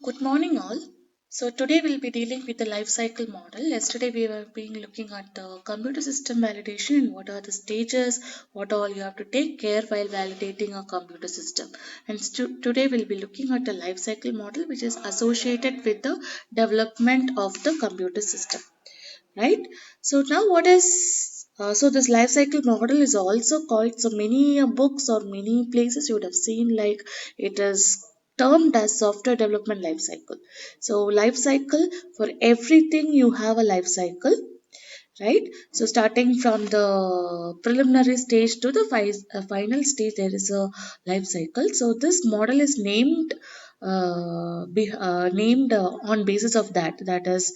Good morning, all. So today we'll be dealing with the life cycle model. Yesterday we were being looking at the computer system validation and what are the stages, what all you have to take care while validating a computer system. And today we'll be looking at the life cycle model, which is associated with the development of the computer system, right? So now what is so this life cycle model is also called, so many books or many places you would have seen, like it is termed as software development life cycle. So life cycle, for everything you have a life cycle, right? So starting from the preliminary stage to the final stage, there is a life cycle. So this model is named on basis of that. That is,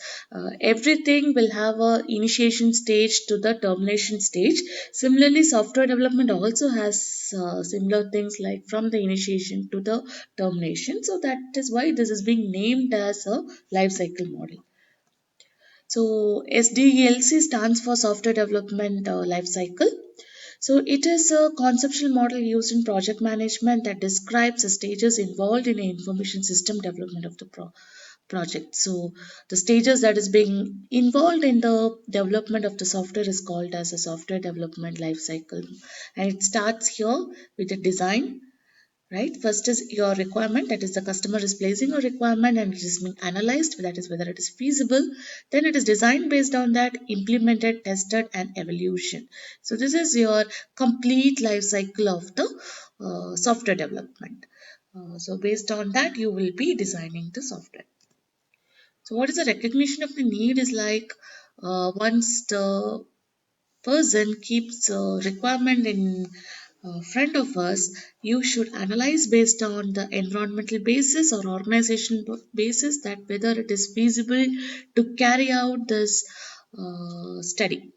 everything will have a initiation stage to the termination stage. Similarly, software development also has similar things, like from the initiation to the termination. So that is why this is being named as a life cycle model. So Sdlc stands for Software Development Life Cycle. So it is a conceptual model used in project management that describes the stages involved in an information system development of the project. So the stages that is being involved in the development of the software is called as a software development life cycle. And it starts here with the design, right? First is your requirement, that is the customer is placing a requirement and it is being analyzed, that is whether it is feasible. Then it is designed based on that, implemented, tested, and evolution. So this is your complete life cycle of the software development. So based on that, you will be designing the software. So what is the recognition of the need is like, once the person keeps a requirement in front of us, you should analyze based on the environmental basis or organization basis that whether it is feasible to carry out this study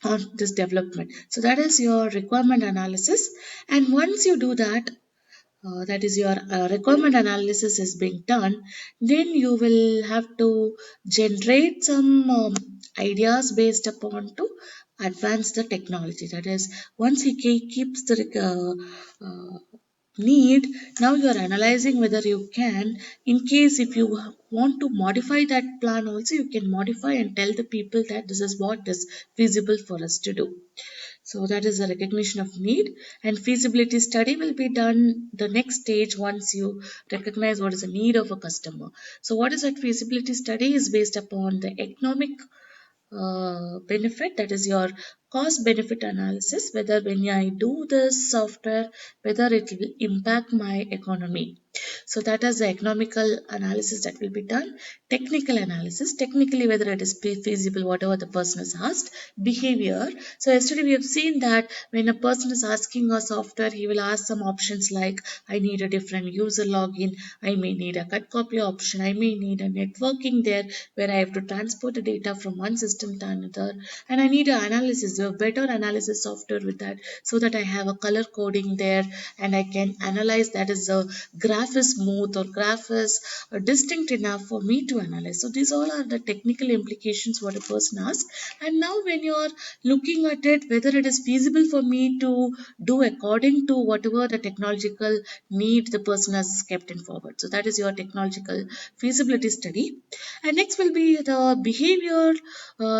or this development. So that is your requirement analysis. And once you do that, that is your requirement analysis is being done, then you will have to generate some ideas based upon to advance the technology. That is, once he keeps the need, now you are analyzing whether you can, in case if you want to modify that plan also, you can modify and tell the people that this is what is feasible for us to do. So that is the recognition of need, and feasibility study will be done the next stage once you recognize what is the need of a customer. So what is that feasibility study is based upon the economic benefit, that is your cost benefit analysis, whether when I do this software, whether it will impact my economy. So that is the economical analysis that will be done. Technical analysis, technically whether it is feasible, whatever the person has asked. Behavior, so yesterday we have seen that when a person is asking a software, he will ask some options like, I need a different user login, I may need a cut copy option, I may need a networking there where I have to transport the data from one system to another, and I need an analysis, a better analysis software with that, so that I have a color coding there and I can analyze that is the graph is smooth or graph is distinct enough for me to analyze. So these all are the technical implications what a person asks. And now when you are looking at it, whether it is feasible for me to do according to whatever the technological need the person has kept in forward. So that is your technological feasibility study. And next will be the behavior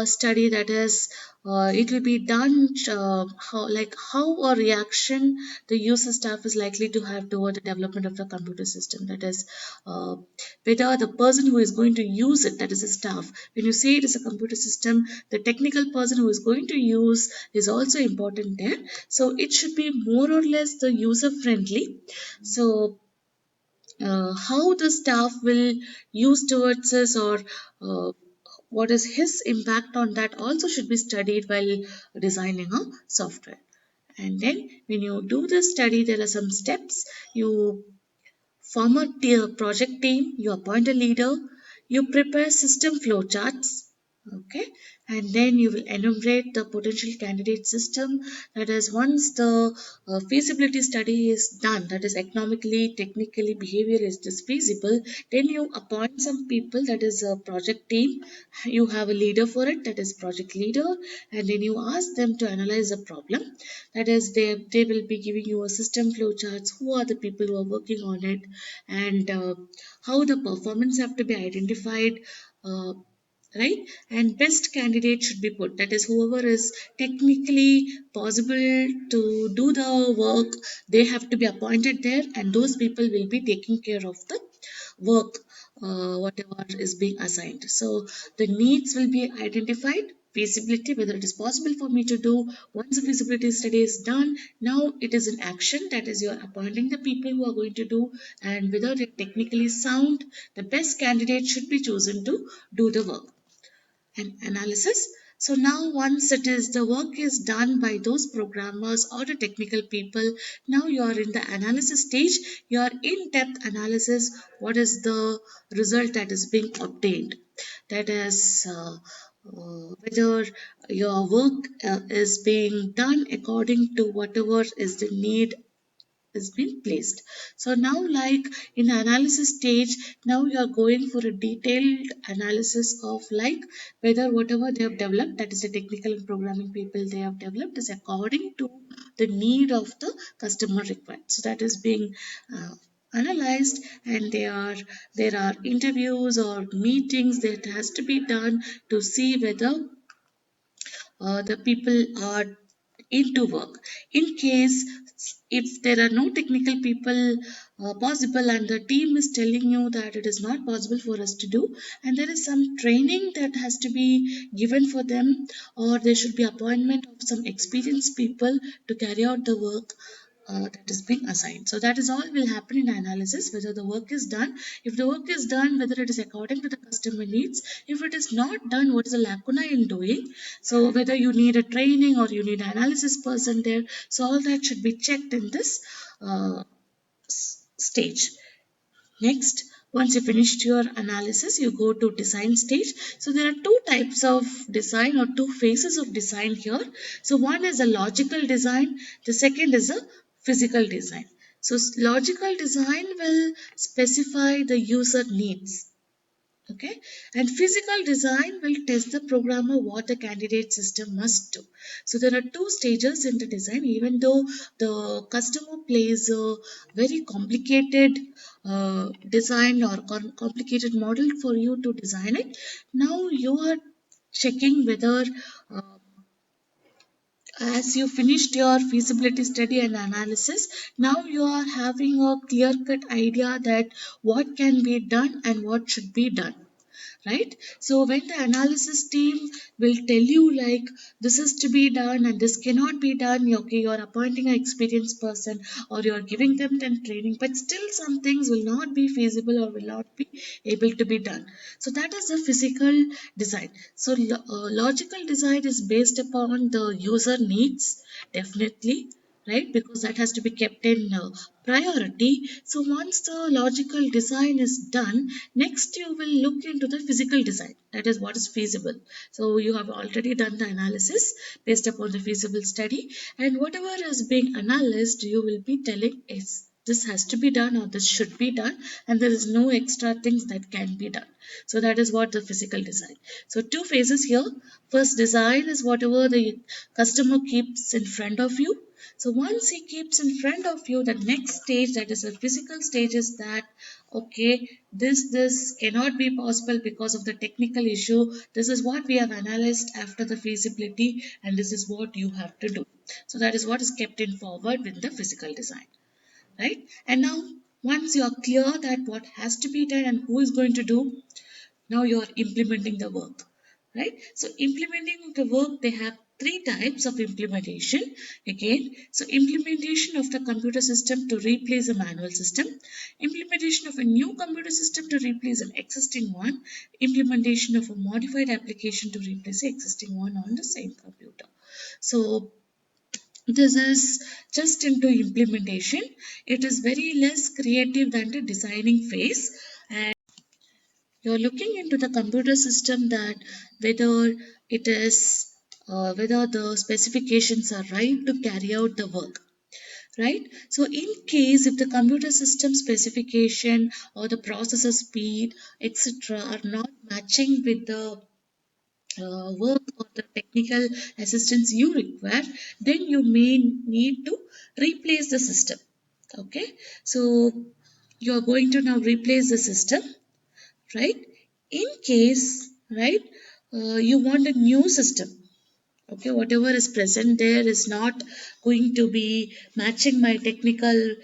study, that is, it will be done how a reaction the user staff is likely to have toward the development of the computer system. That is, whether the person who is going to use it, that is a staff. When you say it is a computer system, the technical person who is going to use is also important there. So it should be more or less the user friendly. So how the staff will use towards this, or what is his impact on that, also should be studied while designing a software. And then when you do the study, there are some steps. You form a project team, you appoint a leader, you prepare system flow charts, Okay, and then you will enumerate the potential candidate system. That is, once the feasibility study is done, that is economically, technically, behavior is this feasible, then you appoint some people, that is a project team. You have a leader for it, that is project leader, and then you ask them to analyze the problem. That is, they will be giving you a system flow charts, who are the people who are working on it, and how the performance have to be identified. Right, and best candidate should be put, that is whoever is technically possible to do the work, they have to be appointed there, and those people will be taking care of the work, whatever is being assigned. So the needs will be identified, feasibility, whether it is possible for me to do. Once the feasibility study is done, now it is in action, that is you are appointing the people who are going to do, and whether they're technically sound, the best candidate should be chosen to do the work and analysis. So now once it is the work is done by those programmers or the technical people, now you are in the analysis stage, your in-depth analysis, what is the result that is being obtained. That is whether your work is being done according to whatever is the need is being placed. So now, like in the analysis stage, now you are going for a detailed analysis of like whether whatever they have developed, that is the technical and programming people they have developed, is according to the need of the customer required. So that is being analyzed, and there are interviews or meetings that has to be done to see whether the people are into work. In case if there are no technical people possible, and the team is telling you that it is not possible for us to do, and there is some training that has to be given for them, or there should be appointment of some experienced people to carry out the work that is being assigned. So that is all will happen in analysis, whether the work is done. If the work is done, whether it is according to the customer needs. If it is not done, what is the lacuna in doing? So whether you need a training or you need an analysis person there. So all that should be checked in this stage. Next, once you finished your analysis, you go to design stage. So there are two types of design or two phases of design here. So one is a logical design, the second is a physical design. So logical design will specify the user needs. Okay, and physical design will test the programmer what the candidate system must do. So there are two stages in the design. Even though the customer plays a very complicated design or complicated model for you to design it, now you are checking whether uh, as you finished your feasibility study and analysis, now you are having a clear cut idea that what can be done and what should be done, right? So when the analysis team will tell you like this is to be done and this cannot be done, okay, you're appointing an experienced person or you're giving them then training, but still some things will not be feasible or will not be able to be done. So that is the physical design. So logical design is based upon the user needs, definitely, right? Because that has to be kept in priority. So once the logical design is done, next you will look into the physical design. That is what is feasible. So you have already done the analysis based upon the feasible study, and whatever is being analyzed, you will be telling is this has to be done or this should be done, and there is no extra things that can be done. So that is what the physical design. So two phases here. First, design is whatever the customer keeps in front of you. So once he keeps in front of you, the next stage, that is a physical stage, is that okay, this cannot be possible because of the technical issue. This is what we have analyzed after the feasibility, and this is what you have to do. So that is what is kept in forward with the physical design, right? And now once you are clear that what has to be done and who is going to do, now you are implementing the work, right? So implementing the work, they have three types of implementation. Again, so implementation of the computer system to replace a manual system, implementation of a new computer system to replace an existing one, implementation of a modified application to replace the existing one on the same computer. So this is just into implementation. It is very less creative than the designing phase. And You're looking into the computer system that whether it is whether the specifications are right to carry out the work, right? So in case if the computer system specification or the processor speed, etc., are not matching with the work or the technical assistance you require, then you may need to replace the system. Okay, so you are going to now replace the system, right? In case, right, you want a new system. Okay, whatever is present there is not going to be matching my technical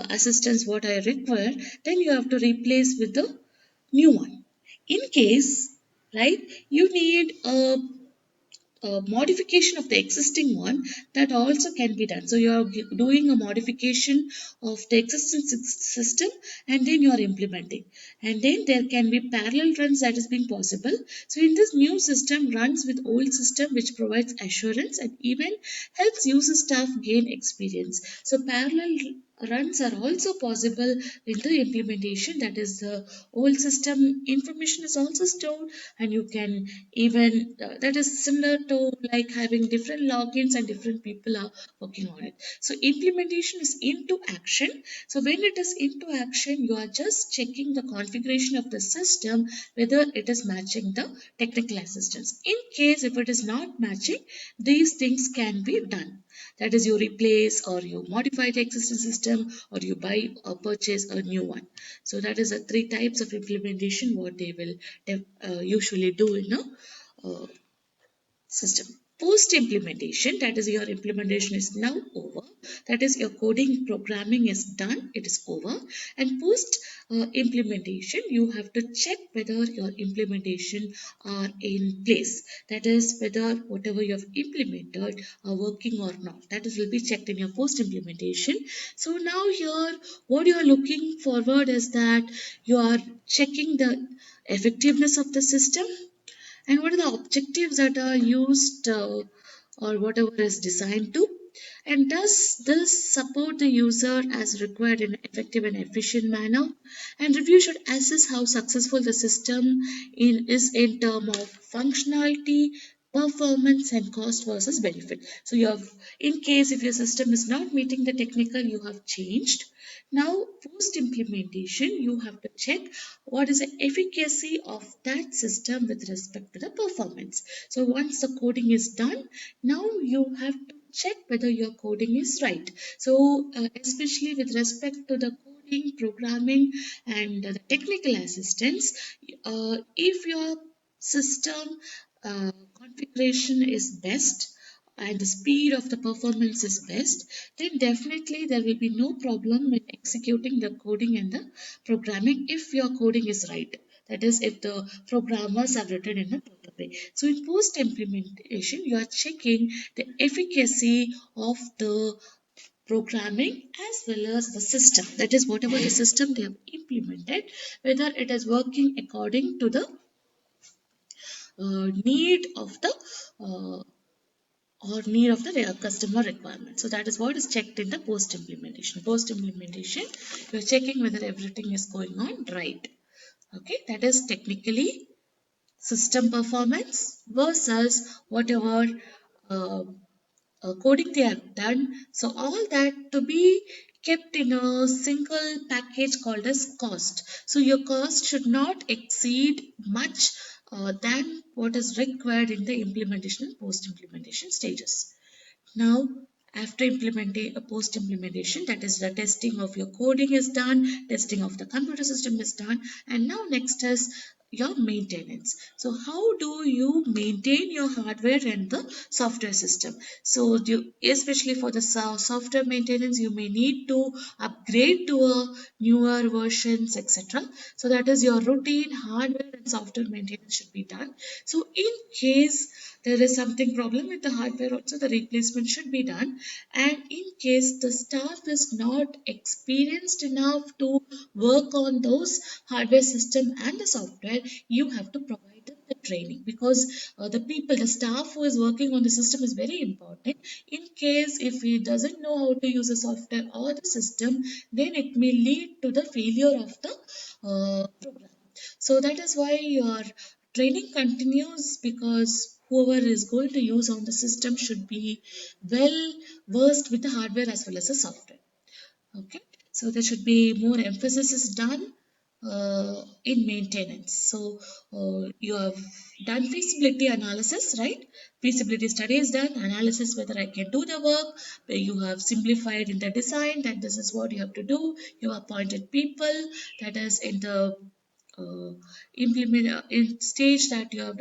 assistance what I require, then you have to replace with the new one. In case, right, you need a modification of the existing one, that also can be done. So you are doing a modification of the existing system, and then you are implementing, and then there can be parallel runs that is being possible. So in this new system runs with old system, which provides assurance and even helps user staff gain experience. So parallel runs are also possible in the implementation, that is the old system information is also stored, and you can even that is similar to like having different logins and different people are working on it. So implementation is into action. So when it is into action, you are just checking the configuration of the system whether it is matching the technical assistance. In case if it is not matching, these things can be done, that is you replace or you modify the existing system or you buy or purchase a new one. So that is the three types of implementation what they will usually do in a system. Post implementation, that is your implementation is now over, that is your coding programming is done, it is over. And post implementation, you have to check whether your implementation are in place, that is whether whatever you have implemented are working or not, that is will be checked in your post implementation. So now here what you are looking forward is that you are checking the effectiveness of the system and what are the objectives that are used or whatever is designed to, and does this support the user as required in an effective and efficient manner. And review should assess how successful the system is in terms of functionality, performance, and cost versus benefit. So you have, in case if your system is not meeting the technical, you have changed. Now, post implementation, you have to check what is the efficacy of that system with respect to the performance. So, once the coding is done, now you have to check whether your coding is right. So, especially with respect to the coding, programming, and the technical assistance, if your system configuration is best and the speed of the performance is best, then definitely there will be no problem in executing the coding and the programming if your coding is right. That is, if the programmers have written in a proper way. So in post implementation, you are checking the efficacy of the programming as well as the system. That is, whatever the system they have implemented, whether it is working according to the need of the uh, need of the customer requirement. So that is what is checked in the post implementation. Post implementation, you're checking whether everything is going on right. Okay, that is technically system performance versus whatever uh, coding they have done. So all that to be kept in a single package called as cost. So your cost should not exceed much than what is required in the implementation and post implementation stages. Now, after implementing a post implementation, that is the testing of your coding is done, testing of the computer system is done, and now next is your maintenance. So, how do you maintain your hardware and the software system? So, especially for the software maintenance, you may need to upgrade to a newer versions, etc. So, that is your routine hardware and software maintenance should be done. So, in case there is something problem with the hardware also, the replacement should be done. And in case the staff is not experienced enough to work on those hardware system and the software, you have to provide them the training, because the staff who is working on the system is very important. In case if he doesn't know how to use the software or the system, then it may lead to the failure of the program. So that is why your training continues, because whoever is going to use on the system should be well versed with the hardware as well as the software. Okay, so there should be more emphasis is done in maintenance. So you have done feasibility analysis, right? Feasibility study is done, analysis whether I can do the work, where you have simplified in the design that this is what you have to do. You have appointed people, that is in the implement in stage that you have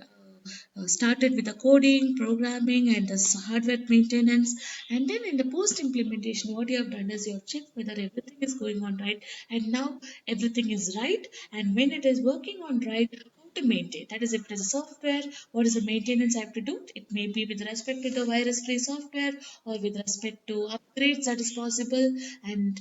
started with the coding, programming, and the hardware maintenance. And then in the post implementation, what you have done is you have checked whether everything is going on right, and now everything is right. And when it is working on right, how to maintain. That is, if it is a software, what is the maintenance I have to do? It may be with respect to the virus-free software, or with respect to upgrades that is possible, and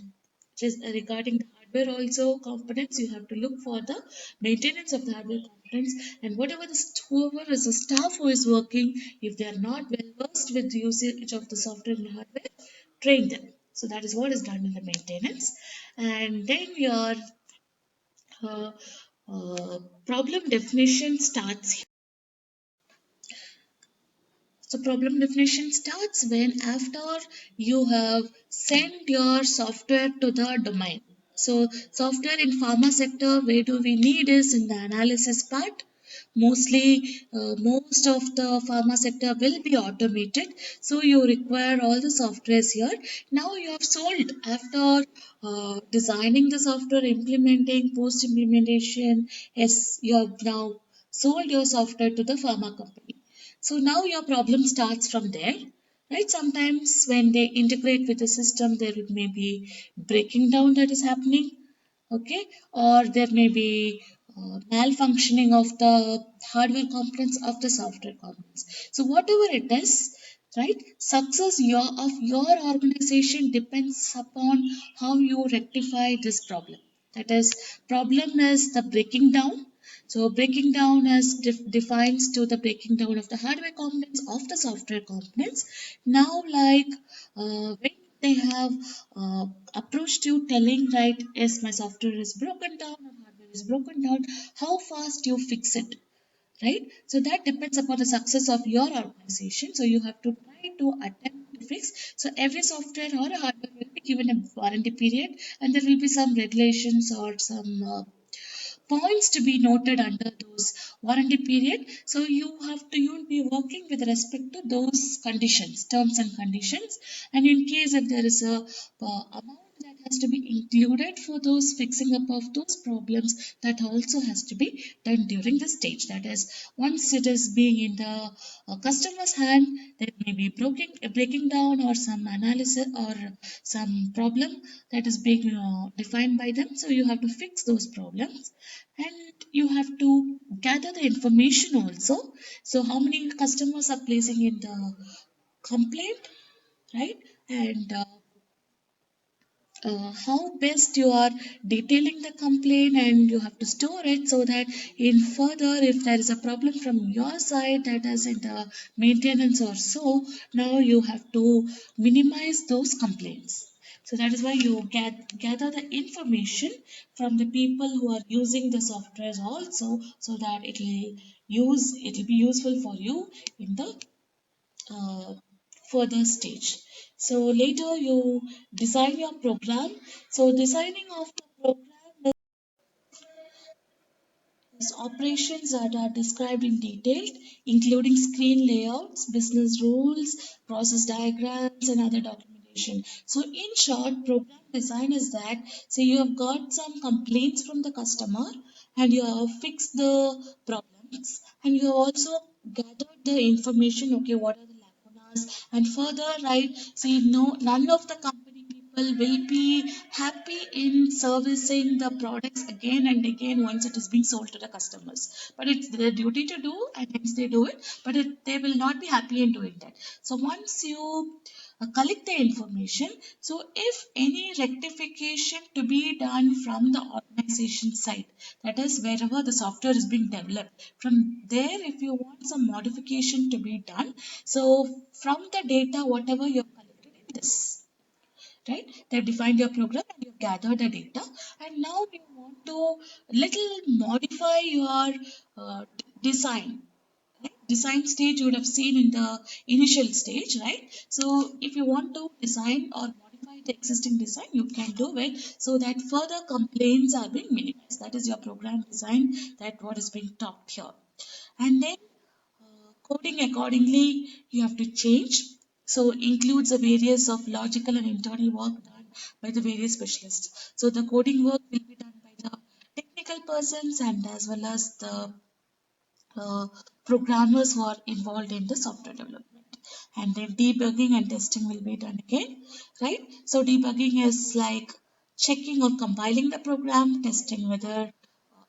just regarding the hardware also components, you have to look for the maintenance of the hardware components. And whatever the whoever is the staff who is working, if they are not well versed with the usage of the software and hardware, train them. So that is what is done in the maintenance. And then your uh, uh, problem definition starts. So problem definition starts when after you have sent your software to the domain. So software in pharma sector, where do we need is in the analysis part. Mostly, most of the pharma sector will be automated. So you require all the softwares here. Now you have sold after designing the software, implementing, post implementation. Yes, you have now sold your software to the pharma company. So now your problem starts from there, right? Sometimes when they integrate with the system, there may be breaking down that is happening, okay, or there may be malfunctioning of the hardware components of the software components. So whatever it is, right? Success of your organization depends upon how you rectify this problem. That is, problem is the breaking down. So breaking down as defines to the breaking down of the hardware components of the software components. Now, like when they have approached you telling, right, yes, my software is broken down or hardware is broken down, how fast you fix it, right? So that depends upon the success of your organization. So you have to try to attempt to fix. So every software or a hardware will be given a warranty period, and there will be some regulations or some points to be noted under those warranty period. So you will be working with respect to those conditions, terms and conditions. And in case if there is a amount that has to be included for those fixing up of those problems, that also has to be done during the stage. That is, once it is being in the customer's hand, there may be breaking down or some analysis or some problem that is being defined by them. So you have to fix those problems, and you have to gather the information also. So how many customers are placing in the complaint, right? And how best you are detailing the complaint, and you have to store it so that in further if there is a problem from your side, that is in the maintenance or so, now you have to minimize those complaints. So that is why you gather the information from the people who are using the softwares also, so that it will be useful for you in the uh, further stage. So later you design your program. So designing of the program is operations that are described in detail, including screen layouts, business rules, process diagrams, and other documentation. So in short, program design is that, so you have got some complaints from the customer, and you have fixed the problems, and you have also gathered the information, okay, what are the lacunas, and further, right, see, no, none of the company people will be happy in servicing the products again and again once it is being sold to the customers. But it's their duty to do, and hence they do it, but they will not be happy in doing that. So once you collect the information, so if any rectification to be done from the organization side, that is wherever the software is being developed, from there if you want some modification to be done, so from the data whatever you have collected in this, right? They've defined your program and you've gathered the data, and now you want to little modify your design. Right? Design stage you would have seen in the initial stage, right? So if you want to design or modify the existing design, you can do it so that further complaints are being minimized. That is your program design, that what is being talked here. And then coding accordingly, you have to change. So includes the various of logical and internal work done by the various specialists. So the coding work will be done by the technical persons and as well as the uh, programmers who are involved in the software development. And then debugging and testing will be done again, right? So debugging is like checking or compiling the program, testing whether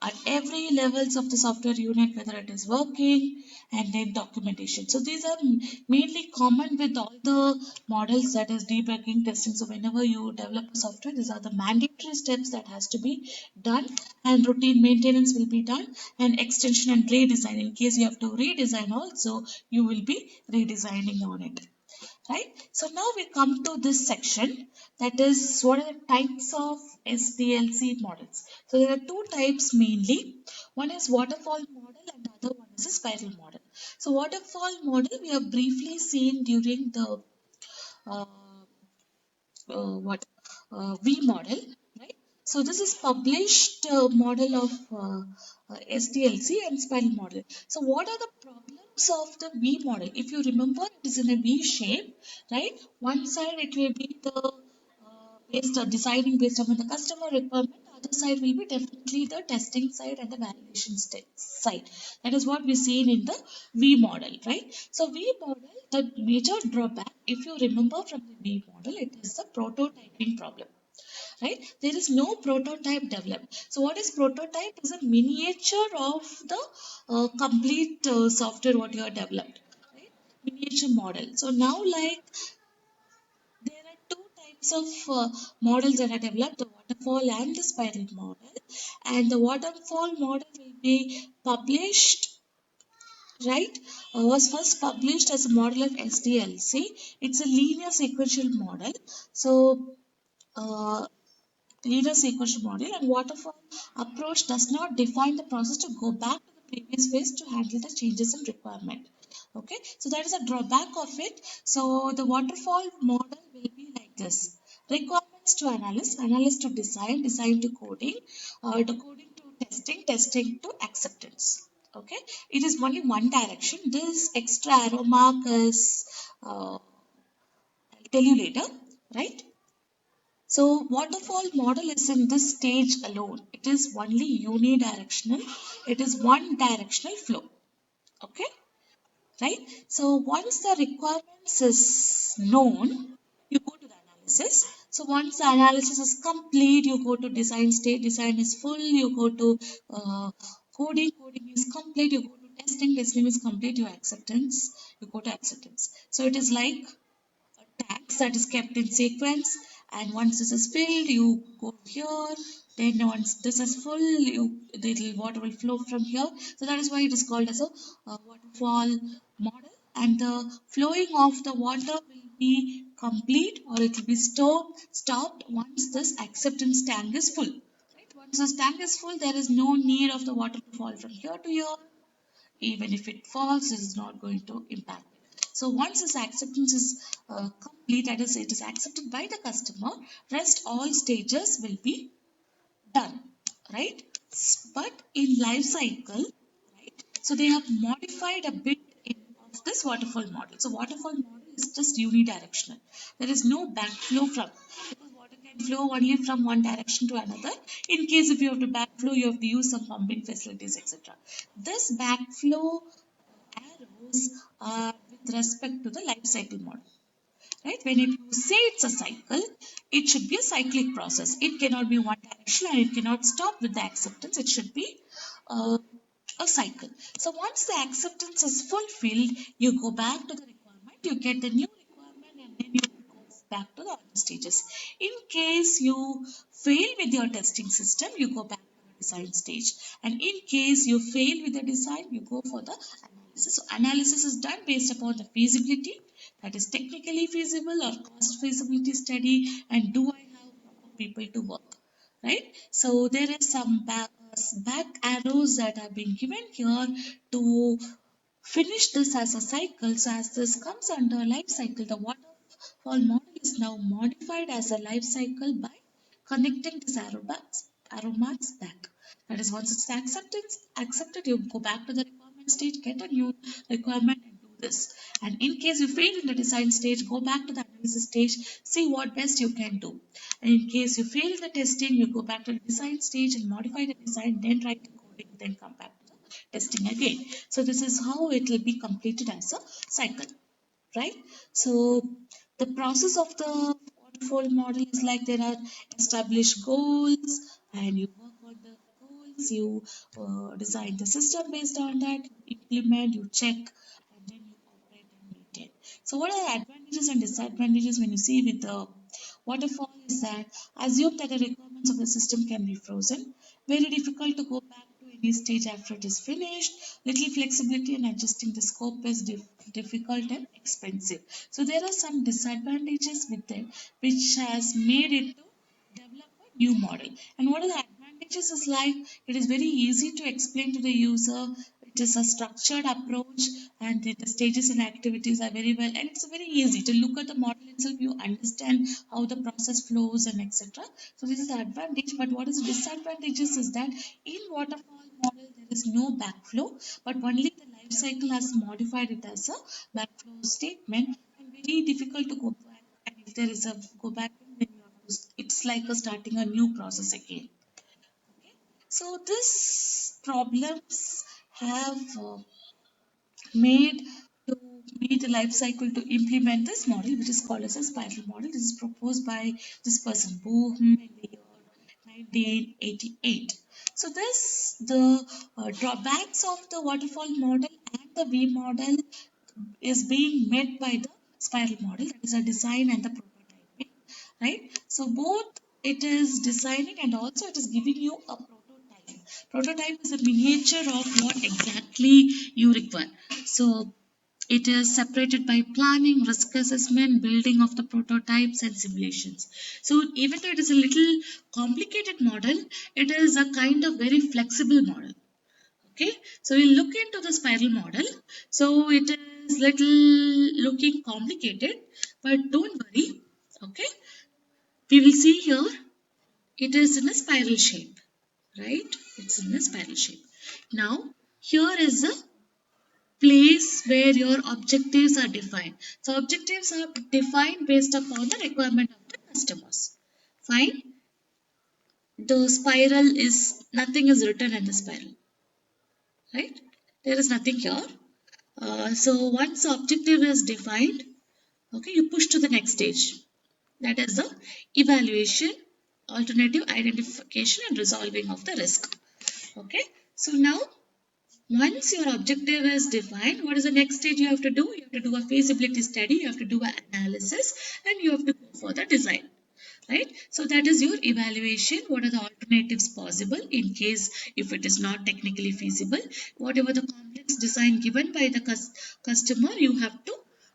at every levels of the software unit whether it is working, and then documentation. So these are mainly common with all the models, that is debugging, testing. So whenever you develop a software, these are the mandatory steps that has to be done, and routine maintenance will be done, and extension and redesign. In case you have to redesign also, you will be redesigning on it, right? So now we come to this section, that is what are the types of SDLC models. So there are two types mainly. One is waterfall model and the other one is a spiral model. So waterfall model we have briefly seen during the uh, what V model, right? So this is published model of SDLC and spiral model. So what are the problems of the V model? If you remember, it is in a V shape, right? One side it will be the based on deciding based on the customer requirement. Other side will be definitely the testing side and the validation side. That is what we seen in the V model, right? So V model, the major drawback, if you remember from the V model, it is the prototyping problem, right? There is no prototype developed. So what is prototype? Is a miniature of the complete software what you have developed, right? Miniature model. So now like there are two types of models that are developed, the waterfall and the spiral model. And the waterfall model will be published, right? Was first published as a model of SDLC. It's a linear sequential model. So, linear sequential model and waterfall approach does not define the process to go back to the previous phase to handle the changes in requirement. Okay, so that is a drawback of it. So the waterfall model will be like this: requirements to analysis, analysis to design, design to coding, the coding to testing, testing to acceptance. Okay, it is only one direction. This extra arrow mark is I'll tell you later, right? So waterfall model is in this stage alone. It is only unidirectional. It is one directional flow. Okay, right? So once the requirements is known, you go to the analysis. So once the analysis is complete, you go to design state. Design is full. You go to coding. Coding is complete. You go to testing. Testing is complete. Your acceptance. You go to acceptance. So it is like tags that is kept in sequence, and once this is filled you go here, then once this is full you the water will flow from here. So that is why it is called as a waterfall model, and the flowing of the water will be complete or it will be stopped once this acceptance tank is full, right? Once this tank is full, there is no need of the water to fall from here to here. Even if it falls, it is not going to impact it. So once this acceptance is complete, that is, it is accepted by the customer, rest all stages will be done, right? But in life cycle, right? So they have modified a bit of this waterfall model. So waterfall model is just unidirectional. There is no backflow from, because water can flow only from one direction to another. In case if you have to backflow, you have to use some pumping facilities, etc. This backflow arrows are with respect to the life cycle model, right? When you say it's a cycle, it should be a cyclic process. It cannot be one direction and it cannot stop with the acceptance. It should be uh, a cycle. So once the acceptance is fulfilled, you go back to the requirement, you get the new requirement, and then you go back to the other stages. In case you fail with your testing system, you go back to the design stage. And in case you fail with the design, you go for the analysis. So analysis is done based upon the feasibility. that is technically feasible or cost feasibility study, and do I have proper people to work, right? So there is some back arrows that have been given here to finish this as a cycle. So as this comes under life cycle, the waterfall model is now modified as a life cycle by connecting this arrow marks back. That is, once it's accepted, you go back to the requirement stage, get a new requirement and do this. And in case you fail in the design stage, go back to the analysis stage, see what best you can do. And in case you fail in the testing, you go back to the design stage and modify the design, then write the coding, then come back to the testing again. So this is how it will be completed as a cycle, right? So the process of the waterfall model is like there are established goals and you work on the goals, you design the system based on that, you implement, you check, and then you operate and maintain. So what are the advantages and disadvantages when you see with the waterfall is that assume that the requirements of the system can be frozen, very difficult to go back to any stage after it is finished, little flexibility in adjusting the scope is difficult and expensive. So there are some disadvantages with it which has made it to develop a new model. And what are the advantages is like it is very easy to explain to the user. It is a structured approach and the stages and activities are very well, and it's very easy to look at the model itself. You understand how the process flows and etc. So this is the advantage. But what is the disadvantages is that in waterfall model there is no backflow, but only the life cycle has modified it as a backflow statement, and very difficult to go back. And if there is a go back, then you have to, it's like a starting a new process again. Okay. So this problems have made to meet the life cycle to implement this model, which is called as a spiral model. This is proposed by this person, Bohm, in the year 1988. So this the drawbacks of the waterfall model and the V model is being met by the spiral model, that is a design and the prototyping, right? So both it is designing and also it is giving you a prototype. Prototype is a miniature of what exactly you require. So it is separated by planning, risk assessment, building of the prototypes and simulations. So even though it is a little complicated model, it is a kind of very flexible model. Okay, so we'll look into the spiral model. So it is little looking complicated, but don't worry. Okay, we will see here it is in a spiral shape, right? It's in a spiral shape. Now, here is a place where your objectives are defined. So objectives are defined based upon the requirement of the customers. Fine. The spiral is nothing is written in the spiral, right? There is nothing here. So once objective is defined, okay, you push to the next stage. That is the evaluation, alternative identification, and resolving of the risk. Okay. So now once your objective is defined, what is the next stage you have to do? You have to do a feasibility study, you have to do an analysis, and you have to go for the design. Right? So that is your evaluation. What are the alternatives possible in case if it is not technically feasible? Whatever the complex design given by the customer, you have to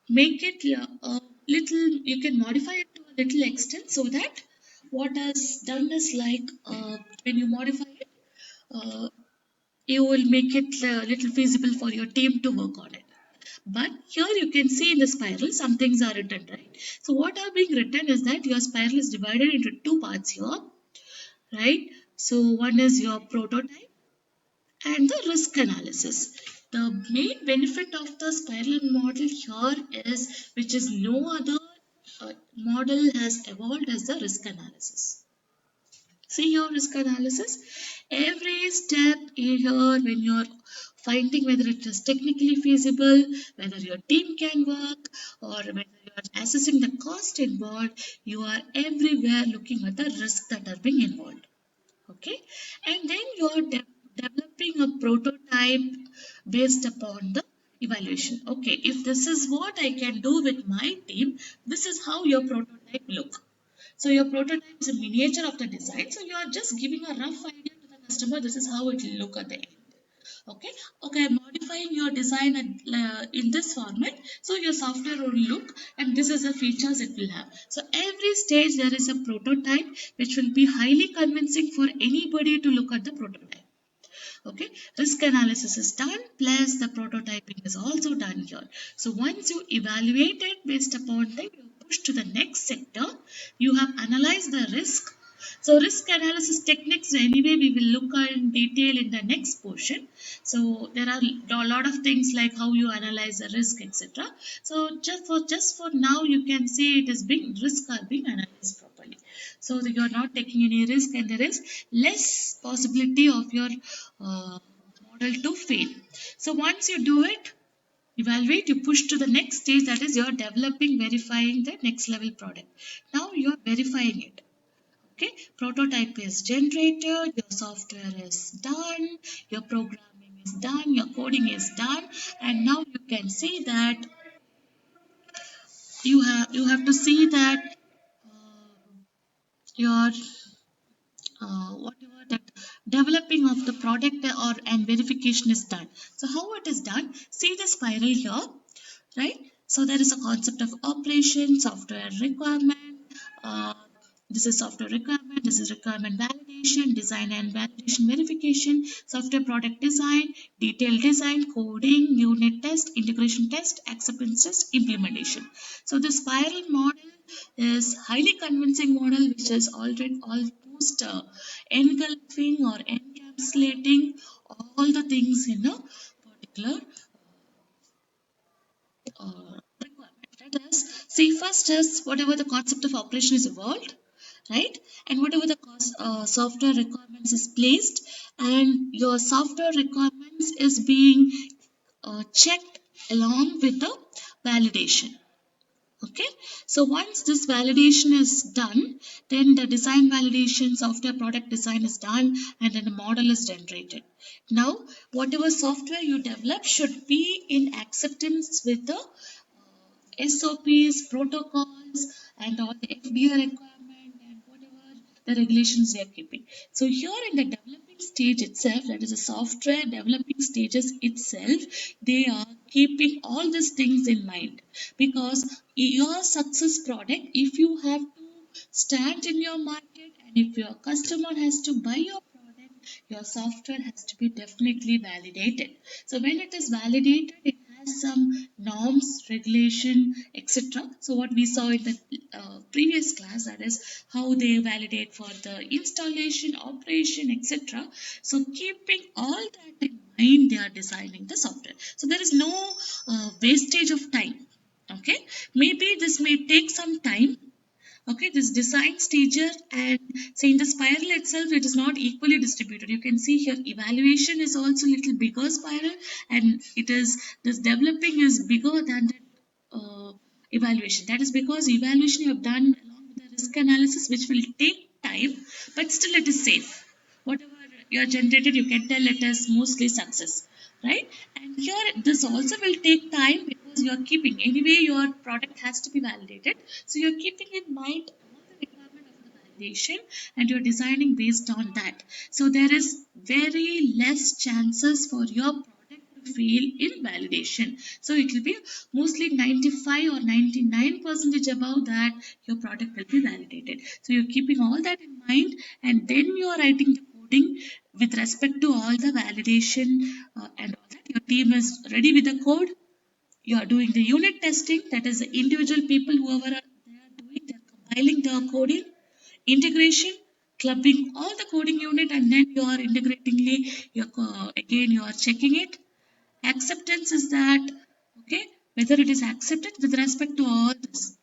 make it a little, you can modify it to a little extent so that what is done is like when you modify it, uh, you will make it a little feasible for your team to work on it. But here you can see in the spiral, some things are written, right? So what are being written is that your spiral is divided into two parts here, right? So one is your prototype and the risk analysis. The main benefit of the spiral model here is, which is no other model has evolved as the risk analysis. See your risk analysis. Every step here, when you're finding whether it is technically feasible, whether your team can work, or whether you're assessing the cost involved, you are everywhere looking at the risks that are being involved. Okay, and then you're developing a prototype based upon the evaluation. Okay, if this is what I can do with my team, this is how your prototype look. So your prototype is a miniature of the design. So you are just giving a rough idea to the customer. This is how it will look at the end. Okay, okay, modifying your design in this format, so your software will look, and this is the features it will have. So every stage there is a prototype which will be highly convincing for anybody to look at the prototype. Okay, risk analysis is done, plus the prototyping is also done here. So once you evaluate it based upon that, you push to the next sector. You have analyzed the risk. So risk analysis techniques anyway we will look in detail in the next portion. So there are a lot of things like how you analyze the risk, etc. So just for now you can say it is being risk are being analyzed properly. So that you are not taking any risk and there is less possibility of your model to fail. So once you do it, evaluate, you push to the next stage, that is you're developing, verifying the next level product. Now you're verifying it. Okay, prototype is generated, your software is done, your programming is done, your coding is done, and now you can see that you have to see that your whatever that developing of the product or and verification is done. So how it is done, see the spiral here, right? So there is a concept of operation, software requirement, uh, this is software requirement, this is requirement validation, design and validation verification, software product design, detailed design, coding, unit test, integration test, acceptance test, implementation. So the spiral model is highly convincing model which is already almost engulfing or encapsulating all the things in a particular requirement. Let us see first is whatever the concept of operation is evolved, right? And whatever the software requirements is placed, and your software requirements is being checked along with the validation. Okay, so once this validation is done, then the design validation, software product design is done, and then the model is generated. Now, whatever software you develop should be in acceptance with the SOPs, protocols, and all the FDA requirement and whatever the regulations they are keeping. So here in the developing stage itself, that is the software developing stages itself, they are keeping all these things in mind, because your success product, if you have to stand in your market and if your customer has to buy your product, your software has to be definitely validated. So when it is validated, it has some norms, regulation, etc. So what we saw in the previous class, that is how they validate for the installation, operation, etc. So keeping all that in mind, they are designing the software. So there is no wastage of time. Okay, maybe this may take some time. Okay, this design stager, and say in the spiral itself, it is not equally distributed. You can see here evaluation is also little bigger spiral, and it is this developing is bigger than the evaluation. That is because evaluation you have done along with the risk analysis, which will take time, but still it is safe. Whatever you are generated, you can tell it is mostly success, right? And here this also will take time because you are keeping anyway your product has to be validated. So you are keeping in mind all the requirement of the validation, and you are designing based on that. So there is very less chances for your product to fail in validation. So it will be mostly 95 or 99 percentage above that your product will be validated. So you're keeping all that in mind, and then you are writing the coding with respect to all the validation and all that. Your team is ready with the code. You are doing the unit testing. That is the individual people whoever are they are doing. They are compiling the coding, integration, clubbing all the coding unit, and then you are integratingly. You again you are checking it. Acceptance is that, okay, whether it is accepted with respect to all this,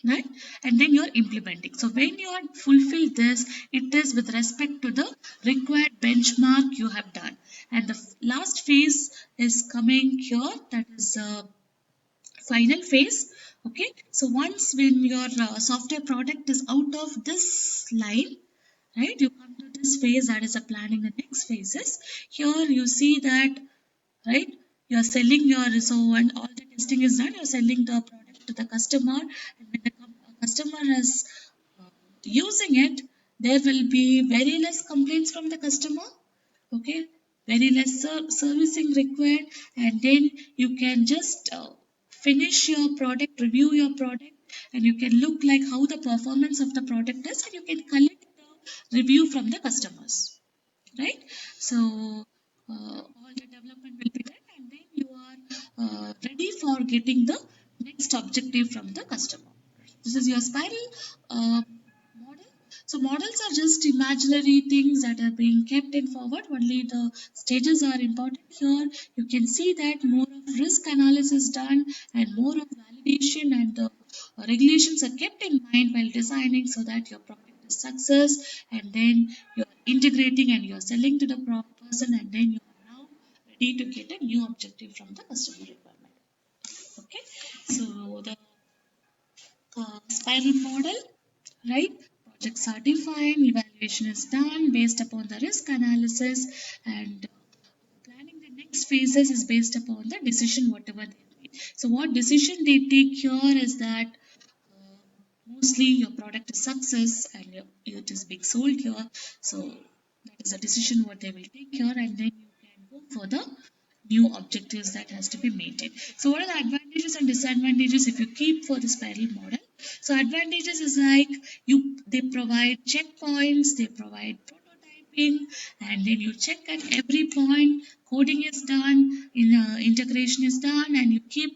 right? And then you are implementing. So when you are fulfill this, it is with respect to the required benchmark you have done. And the last phase is coming here, that is final phase. Okay, so once when your software product is out of this line, right, you come to this phase, that is a planning the next phases. Here you see that, right, you are selling your, so when all the testing is done, you are selling the product to the customer, and when the customer is uh, using it, there will be very less complaints from the customer. Okay, very less servicing required, and then you can just finish your product, review your product, and you can look like how the performance of the product is, and you can collect the review from the customers, right? So all the development will be done, and then you are ready for getting the next objective from the customer. This is your spiral model. So models are just imaginary things that are being kept in forward. Only the stages are important here. You can see that more of risk analysis done and more of validation and the regulations are kept in mind while designing so that your product is success, and then you're integrating and you're selling to the person, and then you are now ready to get a new objective from the customer requirement. Okay, so the spiral model, right? Projects are defined, evaluation is done based upon the risk analysis, and planning the next phases is based upon the decision whatever they made. So what decision they take here is that mostly your product is success and it is being sold here. So that is a decision what they will take here, and then you can go for the new objectives that has to be maintained. So what are the advantages and disadvantages if you keep for the spiral model? So advantages is like they provide checkpoints, they provide prototyping, and then you check at every point, coding is done, integration is done, and you keep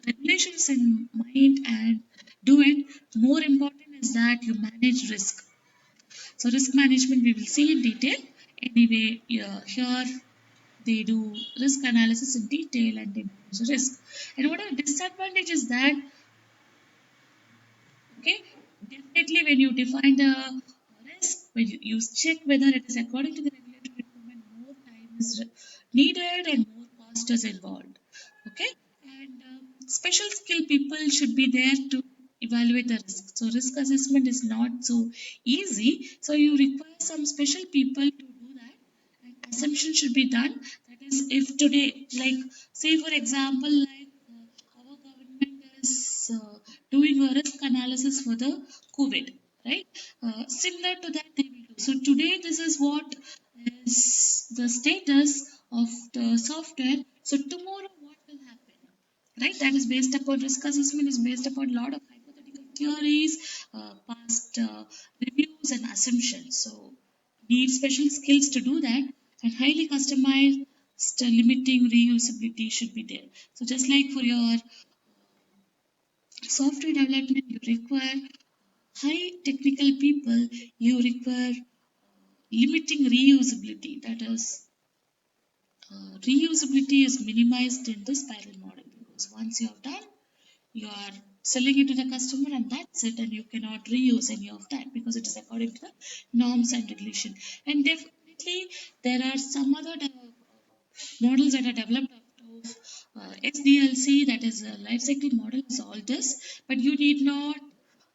regulations in mind and do it. More important is that you manage risk. So risk management we will see in detail. Anyway, here they do risk analysis in detail and they manage risk. And what are the disadvantages that, okay, definitely when you define the risk, when you check whether it is according to the regulatory requirement, more time is needed and more cost is involved. Okay, and special skill people should be there to evaluate the risk. So risk assessment is not so easy. So you require some special people to do that, and assumption should be done. That is, if today, like say for example, like our government is doing a risk analysis for the COVID, right? Similar to that, they will do. So today, this is what is the status of the software. So tomorrow, what will happen? Right? That is based upon risk assessment. Is based upon a lot of hypothetical theories, past reviews, and assumptions. So need special skills to do that, and highly customized limiting reusability should be there. So just like for your software development, you require high technical people, you require limiting reusability. That is, reusability is minimized in the spiral model because once you have done, you are selling it to the customer and that's it, and you cannot reuse any of that because it is according to the norms and regulation. And definitely, there are some other models that are developed out of Sdlc, that is a life cycle model, is all this, but you need not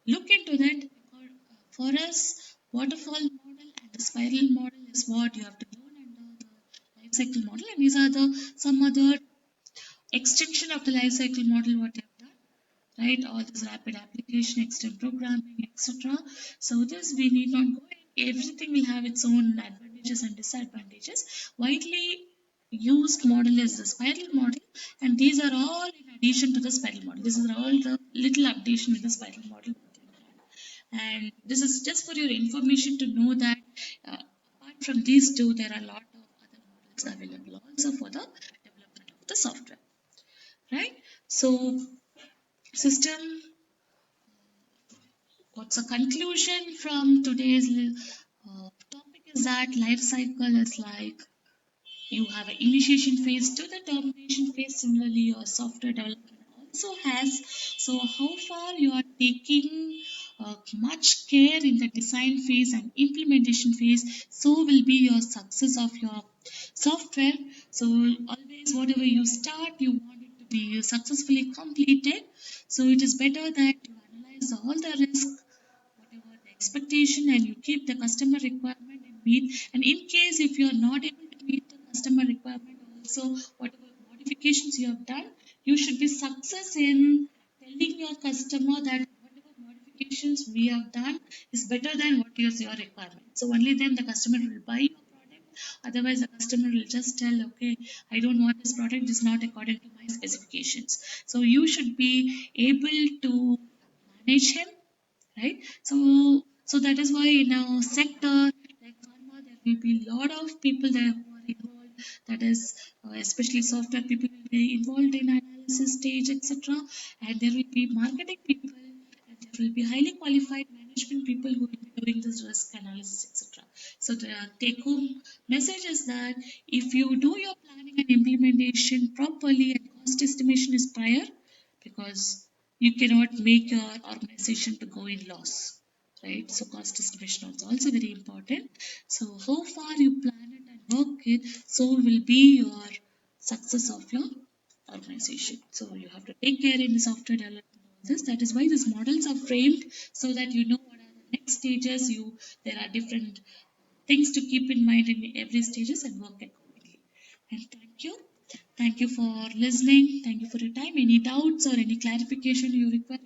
look into that because for us, waterfall model and the spiral model is what you have to learn under the life cycle model, and these are the some other extension of the life cycle model what they have done, right? All this rapid application, extreme programming, etc. So this we need not go in. Everything will have its own advantages and disadvantages. Widely used model is the spiral model, and these are all in addition to the spiral model. This is all the little updation with the spiral model. And this is just for your information to know that apart from these two, there are a lot of other models available also for the development of the software, right? So system, what's a conclusion from today's topic is that life cycle is like you have an initiation phase to the termination phase. Similarly, your software development also has. So, how far you are taking much care in the design phase and implementation phase, so will be your success of your software. So, always, whatever you start, you want it to be successfully completed. So, it is better that you analyze all the risks, whatever the expectation, and you keep the customer requirement and meet. And in case if you are not able to meet the customer requirement also, whatever modifications you have done, you should be success in telling your customer that whatever modifications we have done is better than what is your requirement. So only then the customer will buy your product, Otherwise, the customer will just tell, okay, I don't want this product, it's not according to my specifications. So you should be able to manage him, right? So that is why in our sector like pharma, there will be a lot of people there who are involved. That is, especially software people will be involved in analysis stage, etc. And there will be marketing people, and there will be highly qualified management people who will be doing this risk analysis, etc. So the take-home message is that if you do your planning and implementation properly and cost estimation is prior, because you cannot make your organization to go in loss, right? So cost estimation is also very important. So how far you plan it and work it, so will be your success of your organization. So you have to take care in the software development of this. That is why these models are framed, so that you know what are the next stages. There are different things to keep in mind in every stages and work accordingly. And thank you. Thank you for listening. Thank you for your time. Any doubts or any clarification you require,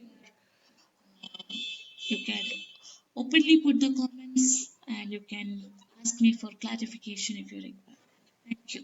you can openly put the comments and you can ask me for clarification if you require. Thank you.